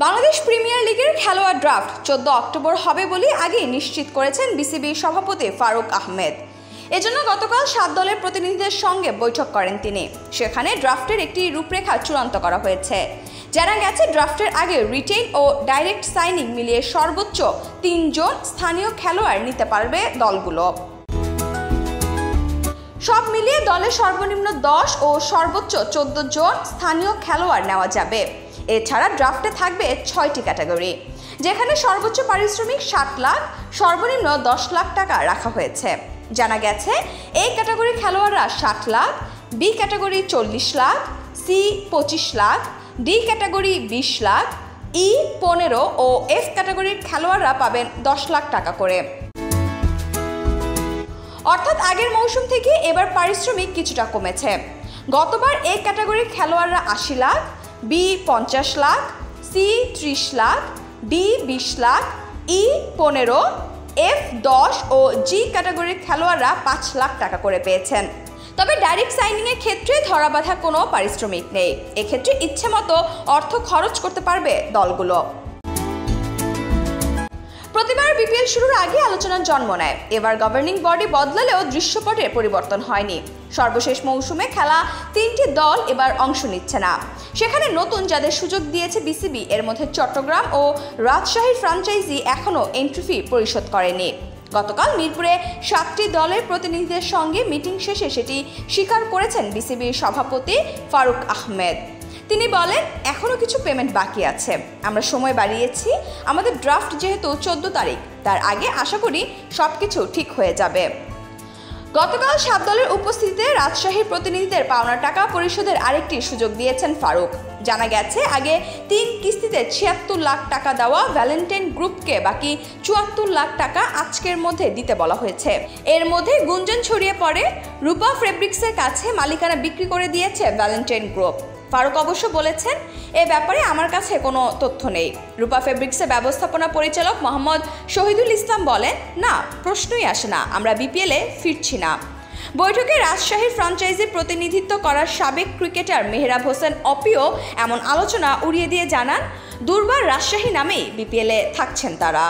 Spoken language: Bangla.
বাংলাদেশ প্রিমিয়ার লিগের খেলোয়াড় ড্রাফট 14 অক্টোবর হবে বলে আগেই নিশ্চিত করেছেন বিসিবির সভাপতি ফারুক আহমেদ। এজন্য গতকাল 7 দলের প্রতিনিধিদের সঙ্গে বৈঠক করেন তিনি। সেখানে ড্রাফটের একটি রূপরেখা চূড়ান্ত করা হয়েছে। জানা গেছে, ড্রাফটের আগে রিটেইন ও ডাইরেক্ট সাইনিং মিলিয়ে সর্বোচ্চ 3 জন স্থানীয় খেলোয়াড় নিতে পারবে দলগুলো। সব মিলিয়ে দলে সর্বনিম্ন 10 ও সর্বোচ্চ 14 জন স্থানীয় খেলোয়াড় নেওয়া যাবে। এছাড়া ড্রাফটে থাকবে 6টি ক্যাটাগরি, যেখানে সর্বোচ্চ পারিশ্রমিক 7 লাখ, সর্বনিম্ন 10 লাখ টাকা রাখা হয়েছে। জানা গেছে, এ ক্যাটাগরির খেলোয়াড়রা 60 lakh, B category 40 lakh, C 25 lakh, D category 20 lakh, E 15 ও এফ ক্যাটাগরির খেলোয়াড়রা পাবেন 10 লাখ টাকা করে। অর্থাৎ আগের মৌসুম থেকে এবার পারিশ্রমিক কিছুটা কমেছে। গতবার এ ক্যাটাগরির খেলোয়াড়রা 80 lakh, B 50 lakh, C 30 lakh, D 20 lakh, E 15, F 10 ও জি ক্যাটাগরির খেলোয়াড়রা 5 লাখ টাকা করে পেয়েছেন। তবে ডাইরেক্ট সাইনিংয়ের ক্ষেত্রে ধরাবাঁধা কোনো পারিশ্রমিক নেই। এক্ষেত্রে ইচ্ছে মতো অর্থ খরচ করতে পারবে দলগুলো। প্রতিবার বিপিএল শুরুর আগে আলোচনার জন্ম নেয়। এবার গভর্নিং বডি বদলালেও দৃশ্যপটের পরিবর্তন হয়নি। সর্বশেষ মৌসুমে খেলা 3টি দল এবার অংশ নিচ্ছে না। সেখানে নতুন যাদের সুযোগ দিয়েছে বিসিবি, এর মধ্যে চট্টগ্রাম ও রাজশাহীর ফ্র্যাঞ্চাইজি এখনও এন্ট্রি ফি পরিশোধ করেনি। গতকাল মিরপুরে 7টি দলের প্রতিনিধিদের সঙ্গে মিটিং শেষে সেটি স্বীকার করেছেন বিসিবির সভাপতি ফারুক আহমেদ। তিনি বলেন, এখনও কিছু পেমেন্ট বাকি আছে। আমরা সময় বাড়িয়েছি। আমাদের ড্রাফট যেহেতু 14 তারিখ, তার আগে আশা করি সবকিছু ঠিক হয়ে যাবে। গতকাল 7 দলের উপস্থিতিতে রাজশাহীর প্রতিনিধিদের পাওনা টাকা পরিশোধের আরেকটি সুযোগ দিয়েছেন ফারুক। জানা গেছে, আগে 3 কিস্তিতে 76 লাখ টাকা দেওয়া ভ্যালেন্টাইন গ্রুপকে বাকি 74 লাখ টাকা আজকের মধ্যে দিতে বলা হয়েছে। এর মধ্যে গুঞ্জন ছড়িয়ে পড়ে রূপা ফেব্রিক্সের কাছে মালিকানা বিক্রি করে দিয়েছে ভ্যালেন্টাইন গ্রুপ। ফারুক অবশ্য বলেছেন, এ ব্যাপারে আমার কাছে কোনো তথ্য নেই। রূপা ফেব্রিক্সের ব্যবস্থাপনা পরিচালক মোহাম্মদ শহীদুল ইসলাম বলেন, না, প্রশ্নই আসে না, আমরা বিপিএলে ফিরছি না। বৈঠকে রাজশাহীর ফ্র্যাঞ্চাইজি প্রতিনিধিত্ব করার সাবেক ক্রিকেটার মেহরাব হোসেন অপিও এমন আলোচনা উড়িয়ে দিয়ে জানান, দুর্বার রাজশাহী নামেই বিপিএলে থাকছেন তারা।